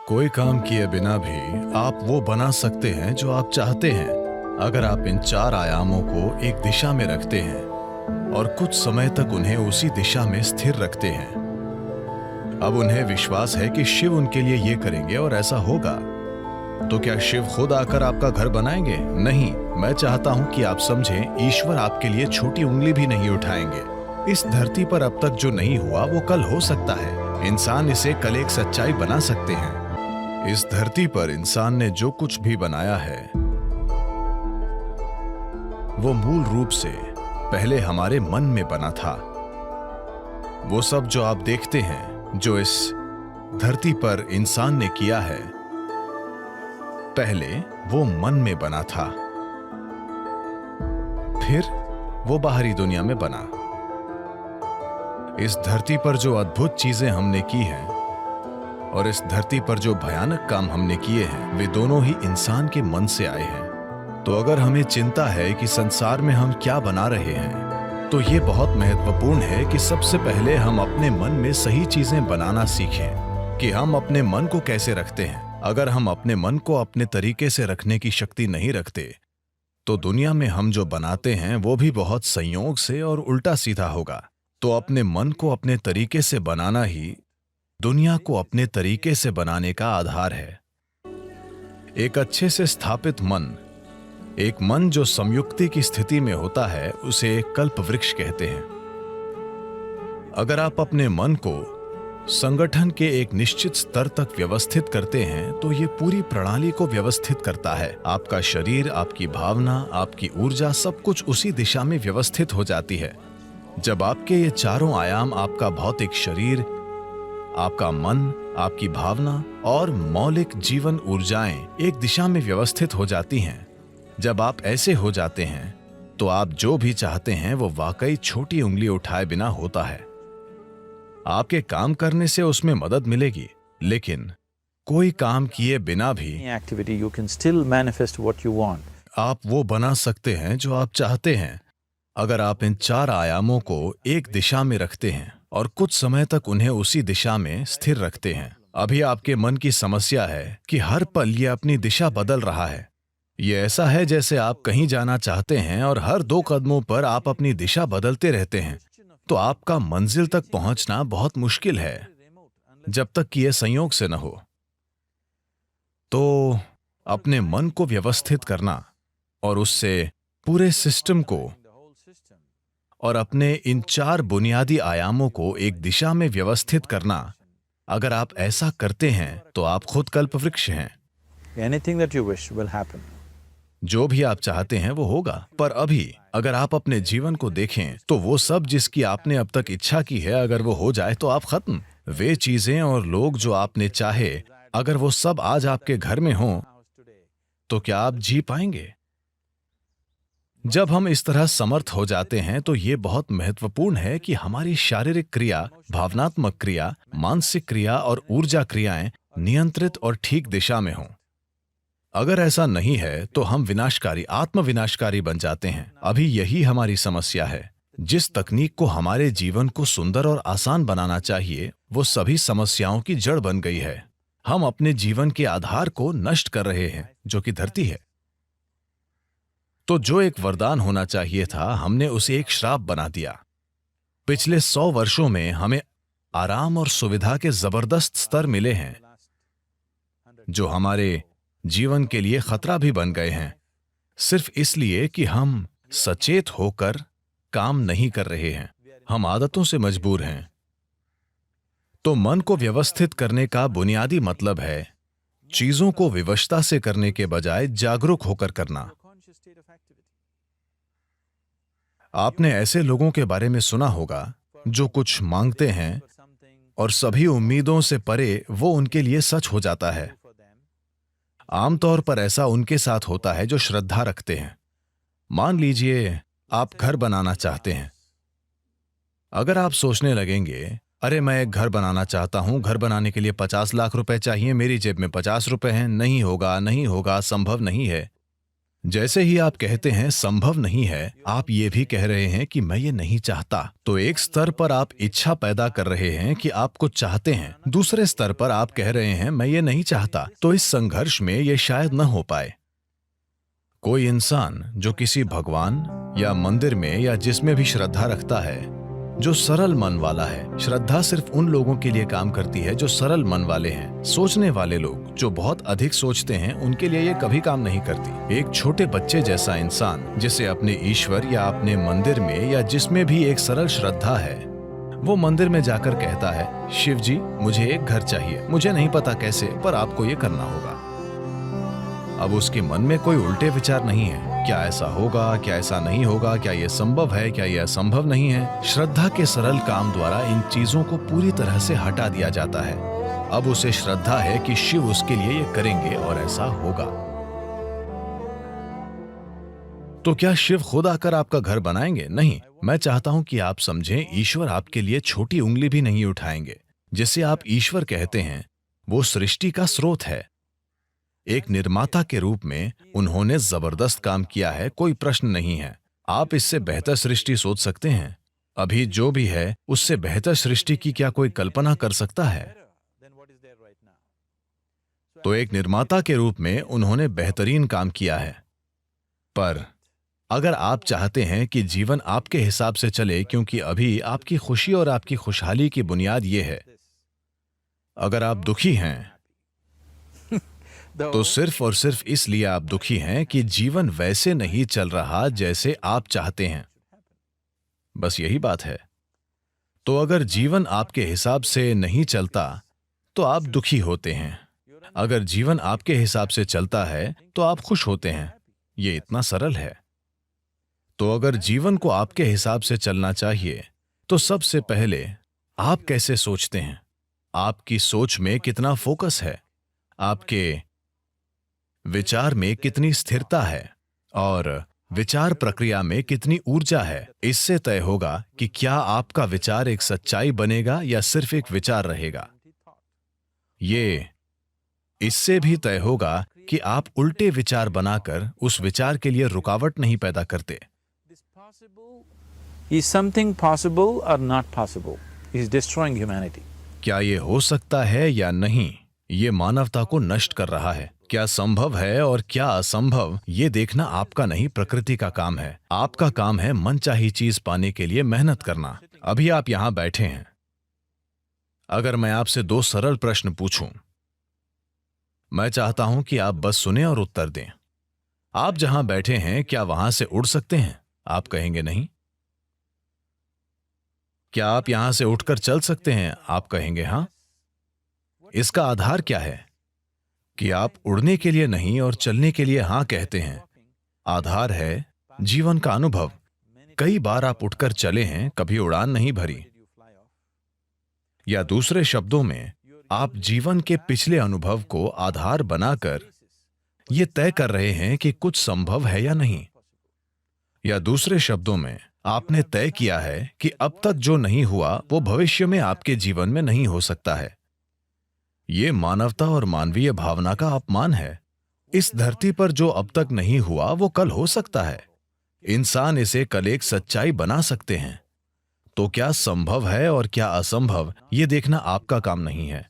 कोई काम किए बिना भी आप वो बना सकते हैं जो आप चाहते हैं, अगर आप इन चार आयामों को एक दिशा में रखते हैं और कुछ समय तक उन्हें उसी दिशा में स्थिर रखते हैं। अब उन्हें विश्वास है कि शिव उनके लिए ये करेंगे और ऐसा होगा। तो क्या शिव खुद आकर आपका घर बनाएंगे? नहीं। मैं चाहता हूं कि आप समझें, ईश्वर आपके लिए छोटी उंगली भी नहीं उठाएंगे। इस धरती पर अब तक जो नहीं हुआ वो कल हो सकता है। इंसान इसे कल एक सच्चाई बना सकते हैं। इस धरती पर इंसान ने जो कुछ भी बनाया है वो मूल रूप से पहले हमारे मन में बना था। वो सब जो आप देखते हैं, जो इस धरती पर इंसान ने किया है, पहले वो मन में बना था, फिर वो बाहरी दुनिया में बना। इस धरती पर जो अद्भुत चीजें हमने की हैं और इस धरती पर जो भयानक काम हमने किए हैं, वे दोनों ही इंसान के मन से आए हैं। तो अगर हमें चिंता है कि संसार में हम क्या बना रहे हैं, तो ये बहुत महत्वपूर्ण है कि सबसे पहले हम अपने मन में सही चीजें बनाना सीखें कि हम अपने मन को कैसे रखते हैं। अगर हम अपने मन को अपने तरीके से रखने की शक्ति नहीं रखते, तो दुनिया में हम जो बनाते हैं वो भी बहुत संयोग से और उल्टा सीधा होगा। तो अपने मन को अपने तरीके से बनाना ही दुनिया को अपने तरीके से बनाने का आधार है। एक अच्छे से स्थापित मन, एक मन जो संयुक्ति की स्थिति में होता है, उसे कल्प वृक्ष कहते हैं। अगर आप अपने मन को संगठन के एक निश्चित स्तर तक व्यवस्थित करते हैं, तो ये पूरी प्रणाली को व्यवस्थित करता है। आपका शरीर, आपकी भावना, आपकी ऊर्जा, सब कुछ उसी दिशा में व्यवस्थित हो जाती है। जब आपके ये चारों आयाम, आपका भौतिक शरीर, आपका मन, आपकी भावना और मौलिक जीवन ऊर्जाएं एक दिशा में व्यवस्थित हो जाती हैं, जब आप ऐसे हो जाते हैं, तो आप जो भी चाहते हैं वो वाकई छोटी उंगली उठाए बिना होता है। आपके काम करने से उसमें मदद मिलेगी, लेकिन कोई काम किए बिना भी activity you can still manifest what you want. आप वो बना सकते हैं जो आप चाहते हैं, अगर आप इन चार आयामों को एक दिशा में रखते हैं और कुछ समय तक उन्हें उसी दिशा में स्थिर रखते हैं। अभी आपके मन की समस्या है कि हर पल ये अपनी दिशा बदल रहा है। ये ऐसा है जैसे आप कहीं जाना चाहते हैं और हर 2 कदमों पर आप अपनी दिशा बदलते रहते हैं, तो आपका मंजिल तक पहुंचना बहुत मुश्किल है, जब तक कि यह संयोग से न हो। तो अपने मन को व्यवस्थित करना और उससे पूरे सिस्टम को और अपने इन 4 बुनियादी आयामों को एक दिशा में व्यवस्थित करना, अगर आप ऐसा करते हैं तो आप खुद कल्पवृक्ष हैं। Anything that you wish will happen. जो भी आप चाहते हैं वो होगा। पर अभी अगर आप अपने जीवन को देखें, तो वो सब जिसकी आपने अब तक इच्छा की है, अगर वो हो जाए तो आप खत्म। वे चीजें और लोग जो आपने चाहे, अगर वो सब आज आपके घर में हों, तो क्या आप जी पाएंगे? जब हम इस तरह समर्थ हो जाते हैं, तो ये बहुत महत्वपूर्ण है कि हमारी शारीरिक क्रिया, भावनात्मक क्रिया, मानसिक क्रिया और ऊर्जा क्रियाएं नियंत्रित और ठीक दिशा में हों। अगर ऐसा नहीं है तो हम विनाशकारी, आत्मविनाशकारी बन जाते हैं। अभी यही हमारी समस्या है। जिस तकनीक को हमारे जीवन को सुंदर और आसान बनाना चाहिए, वो सभी समस्याओं की जड़ बन गई है। हम अपने जीवन के आधार को नष्ट कर रहे हैं, जो कि धरती है। तो जो एक वरदान होना चाहिए था, हमने उसे एक श्राप बना दिया। पिछले 100 वर्षों में हमें आराम और सुविधा के जबरदस्त स्तर मिले हैं, जो हमारे जीवन के लिए खतरा भी बन गए हैं, सिर्फ इसलिए कि हम सचेत होकर काम नहीं कर रहे हैं। हम आदतों से मजबूर हैं। तो मन को व्यवस्थित करने का बुनियादी मतलब है चीजों को विवशता से करने के बजाय जागरूक होकर करना। आपने ऐसे लोगों के बारे में सुना होगा जो कुछ मांगते हैं और सभी उम्मीदों से परे वो उनके लिए सच हो जाता है। आमतौर पर ऐसा उनके साथ होता है जो श्रद्धा रखते हैं। मान लीजिए आप घर बनाना चाहते हैं। अगर आप सोचने लगेंगे, अरे मैं एक घर बनाना चाहता हूं, घर बनाने के लिए 50 लाख रुपए चाहिए, मेरी जेब में 50 रुपए हैं, नहीं होगा, नहीं होगा, संभव नहीं है। जैसे ही आप कहते हैं संभव नहीं है, आप ये भी कह रहे हैं कि मैं ये नहीं चाहता। तो एक स्तर पर आप इच्छा पैदा कर रहे हैं कि आप कुछ चाहते हैं, दूसरे स्तर पर आप कह रहे हैं मैं ये नहीं चाहता। तो इस संघर्ष में ये शायद न हो पाए। कोई इंसान जो किसी भगवान या मंदिर में या जिसमें भी श्रद्धा रखता है, जो सरल मन वाला है, श्रद्धा सिर्फ उन लोगों के लिए काम करती है जो सरल मन वाले हैं। सोचने वाले लोग जो बहुत अधिक सोचते हैं, उनके लिए ये कभी काम नहीं करती। एक छोटे बच्चे जैसा इंसान जिसे अपने ईश्वर या अपने मंदिर में या जिसमें भी एक सरल श्रद्धा है, वो मंदिर में जाकर कहता है, शिव जी मुझे एक घर चाहिए, मुझे नहीं पता कैसे, पर आपको ये करना होगा। अब उसके मन में कोई उल्टे विचार नहीं है, क्या ऐसा होगा, क्या ऐसा नहीं होगा, क्या यह संभव है, क्या यह असंभव नहीं है। श्रद्धा के सरल काम द्वारा इन चीजों को पूरी तरह से हटा दिया जाता है। अब उसे श्रद्धा है कि शिव उसके लिए ये करेंगे और ऐसा होगा। तो क्या शिव खुद आकर आपका घर बनाएंगे? नहीं। मैं चाहता हूं कि आप समझें, ईश्वर आपके लिए छोटी उंगली भी नहीं उठाएंगे। जिसे आप ईश्वर कहते हैं, वो सृष्टि का स्रोत है। एक निर्माता के रूप में उन्होंने जबरदस्त काम किया है, कोई प्रश्न नहीं है। आप इससे बेहतर सृष्टि सोच सकते हैं? अभी जो भी है उससे बेहतर सृष्टि की क्या कोई कल्पना कर सकता है? तो एक निर्माता के रूप में उन्होंने बेहतरीन काम किया है। पर अगर आप चाहते हैं कि जीवन आपके हिसाब से चले, क्योंकि अभी आपकी खुशी और आपकी खुशहाली की बुनियाद ये है, अगर आप दुखी हैं तो सिर्फ और सिर्फ इसलिए आप दुखी हैं कि जीवन वैसे नहीं चल रहा जैसे आप चाहते हैं। बस यही बात है। तो अगर जीवन आपके हिसाब से नहीं चलता तो आप दुखी होते हैं। अगर जीवन आपके हिसाब से चलता है तो आप खुश होते हैं। ये इतना सरल है। तो अगर जीवन को आपके हिसाब से चलना चाहिए तो सबसे पहले आप कैसे सोचते हैं? आपकी सोच में कितना फोकस है, आपके विचार में कितनी स्थिरता है और विचार प्रक्रिया में कितनी ऊर्जा है, इससे तय होगा कि क्या आपका विचार एक सच्चाई बनेगा या सिर्फ एक विचार रहेगा। ये इससे भी तय होगा कि आप उल्टे विचार बनाकर उस विचार के लिए रुकावट नहीं पैदा करते। Is something possible or not possible? Is destroying humanity. क्या ये हो सकता है या नहीं, ये मानवता को नष्ट कर रहा है। क्या संभव है और क्या असंभव, ये देखना आपका नहीं, प्रकृति का काम है। आपका काम है मनचाही चीज पाने के लिए मेहनत करना। अभी आप यहां बैठे हैं। अगर मैं आपसे दो सरल प्रश्न पूछूं, मैं चाहता हूं कि आप बस सुने और उत्तर दें। आप जहां बैठे हैं, क्या वहां से उड़ सकते हैं? आप कहेंगे नहीं। क्या आप यहां से उठकर चल सकते हैं? आप कहेंगे हां। इसका आधार क्या है कि आप उड़ने के लिए नहीं और चलने के लिए हां कहते हैं? आधार है जीवन का अनुभव। कई बार आप उठकर चले हैं, कभी उड़ान नहीं भरी। या दूसरे शब्दों में, आप जीवन के पिछले अनुभव को आधार बनाकर यह तय कर रहे हैं कि कुछ संभव है या नहीं। या दूसरे शब्दों में, आपने तय किया है कि अब तक जो नहीं हुआ वो भविष्य में आपके जीवन में नहीं हो सकता है। ये मानवता और मानवीय भावना का अपमान है। इस धरती पर जो अब तक नहीं हुआ वो कल हो सकता है। इंसान इसे कल एक सच्चाई बना सकते हैं। तो क्या संभव है और क्या असंभव, ये देखना आपका काम नहीं है।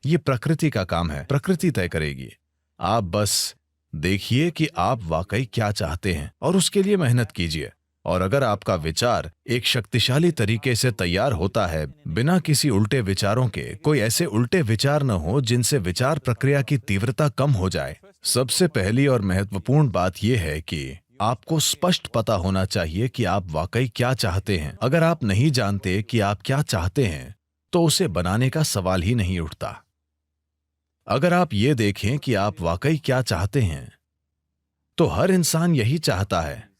ये प्रकृति का काम है। प्रकृति तय करेगी। आप बस देखिए कि आप वाकई क्या चाहते हैं और उसके लिए मेहनत कीजिए। और अगर आपका विचार एक शक्तिशाली तरीके से तैयार होता है, बिना किसी उल्टे विचारों के, कोई ऐसे उल्टे विचार न हो जिनसे विचार प्रक्रिया की तीव्रता कम हो जाए। सबसे पहली और महत्वपूर्ण बात यह है कि आपको स्पष्ट पता होना चाहिए कि आप वाकई क्या चाहते हैं। अगर आप नहीं जानते कि आप क्या चाहते हैं तो उसे बनाने का सवाल ही नहीं उठता। अगर आप ये देखें कि आप वाकई क्या चाहते हैं, तो हर इंसान यही चाहता है।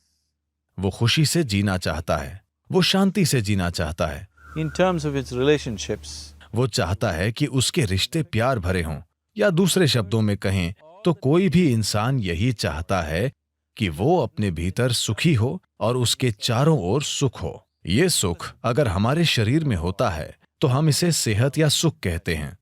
वो खुशी से जीना चाहता है, वो शांति से जीना चाहता है। In terms of its relationships, वो चाहता है कि उसके रिश्ते प्यार भरे हों। या दूसरे शब्दों में कहें तो कोई भी इंसान यही चाहता है कि वो अपने भीतर सुखी हो और उसके चारों ओर सुख हो। ये सुख अगर हमारे शरीर में होता है तो हम इसे सेहत या सुख कहते हैं।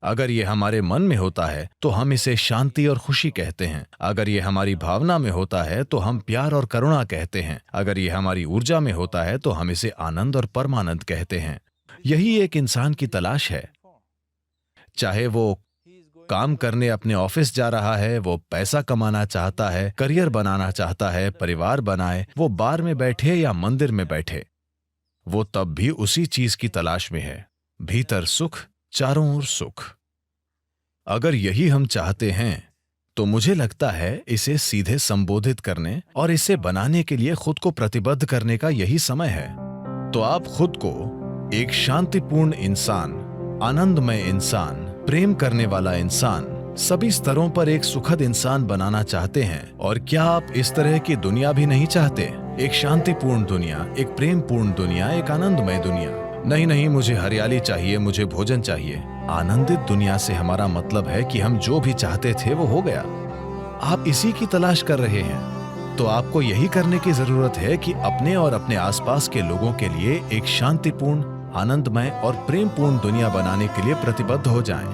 अगर ये हमारे मन में होता है तो हम इसे शांति और खुशी कहते हैं। अगर ये हमारी भावना में होता है तो हम प्यार और करुणा कहते हैं। अगर ये हमारी ऊर्जा में होता है तो हम इसे आनंद और परमानंद कहते हैं। यही एक इंसान की तलाश है। चाहे वो काम करने अपने ऑफिस जा रहा है, वो पैसा कमाना चाहता है, करियर बनाना चाहता है, परिवार बनाए, वो बार में बैठे या मंदिर में बैठे, वो तब भी उसी चीज की तलाश में है। भीतर सुख, चारों ओर सुख। अगर यही हम चाहते हैं तो मुझे लगता है इसे सीधे संबोधित करने और इसे बनाने के लिए खुद को प्रतिबद्ध करने का यही समय है। तो आप खुद को एक शांतिपूर्ण इंसान, आनंदमय इंसान, प्रेम करने वाला इंसान, सभी स्तरों पर एक सुखद इंसान बनाना चाहते हैं। और क्या आप इस तरह की दुनिया भी नहीं चाहते? एक शांतिपूर्ण दुनिया, एक प्रेमपूर्ण दुनिया, एक आनंदमय दुनिया। नहीं नहीं, मुझे हरियाली चाहिए, मुझे भोजन चाहिए। आनंदित दुनिया से हमारा मतलब है कि हम जो भी चाहते थे वो हो गया। आप इसी की तलाश कर रहे हैं, तो आपको यही करने की जरूरत है कि अपने और अपने आसपास के लोगों के लिए एक शांतिपूर्ण, आनंदमय और प्रेमपूर्ण दुनिया बनाने के लिए प्रतिबद्ध हो जाएं।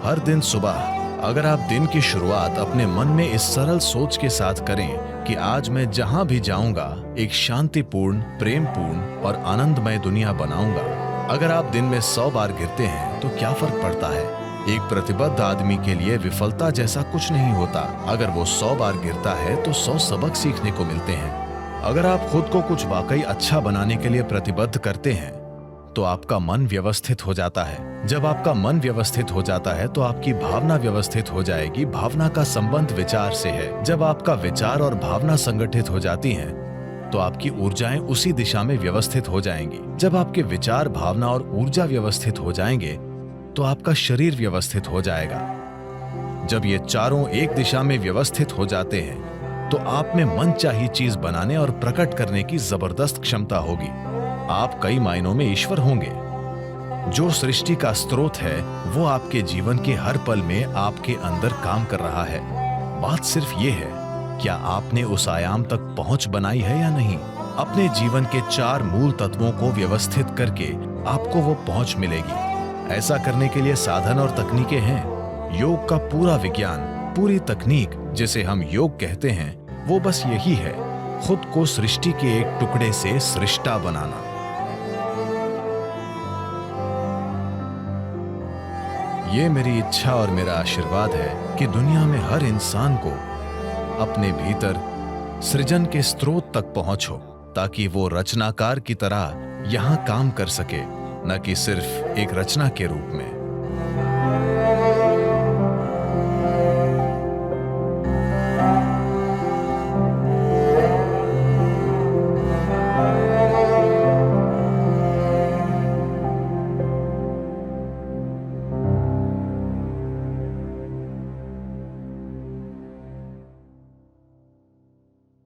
हर दिन सुबह अगर आप दिन की शुरुआत अपने मन में इस सरल सोच के साथ करें कि आज मैं जहां भी जाऊंगा एक शांतिपूर्ण, प्रेमपूर्ण और आनंदमय दुनिया बनाऊंगा। अगर आप दिन में 100 बार गिरते हैं तो क्या फर्क पड़ता है? एक प्रतिबद्ध आदमी के लिए विफलता जैसा कुछ नहीं होता। अगर वो 100 बार गिरता है तो 100 सबक सीखने को मिलते हैं। अगर आप खुद को कुछ वाकई अच्छा बनाने के लिए प्रतिबद्ध करते हैं तो आपका मन व्यवस्थित हो जाता है। जब आपका मन व्यवस्थित हो जाता है तो आपकी भावना व्यवस्थित हो जाएगी। भावना का संबंध विचार से है। जब आपका विचार और भावना संगठित हो जाती हैं तो आपकी ऊर्जाएं उसी दिशा में व्यवस्थित हो जाएंगी। जब आपके विचार, भावना और ऊर्जा व्यवस्थित हो जाएंगे तो आपका शरीर व्यवस्थित हो जाएगा। जब ये चारों एक दिशा में व्यवस्थित हो जाते हैं तो आप में मनचाही चीज बनाने और प्रकट करने की जबरदस्त क्षमता होगी। आप कई मायनों में ईश्वर होंगे। जो सृष्टि का स्रोत है वो आपके जीवन के हर पल में आपके अंदर काम कर रहा है। बात सिर्फ ये है, क्या आपने उस आयाम तक पहुंच बनाई है या नहीं? अपने जीवन के 4 मूल तत्वों को व्यवस्थित करके आपको वो पहुंच मिलेगी। ऐसा करने के लिए साधन और तकनीकें हैं। योग का पूरा विज्ञान, पूरी तकनीक जिसे हम योग कहते हैं, वो बस यही है, खुद को सृष्टि के एक टुकड़े से सृष्टा बनाना। ये मेरी इच्छा और मेरा आशीर्वाद है कि दुनिया में हर इंसान को अपने भीतर सृजन के स्रोत तक पहुंचो, ताकि वो रचनाकार की तरह यहां काम कर सके, न कि सिर्फ एक रचना के रूप में।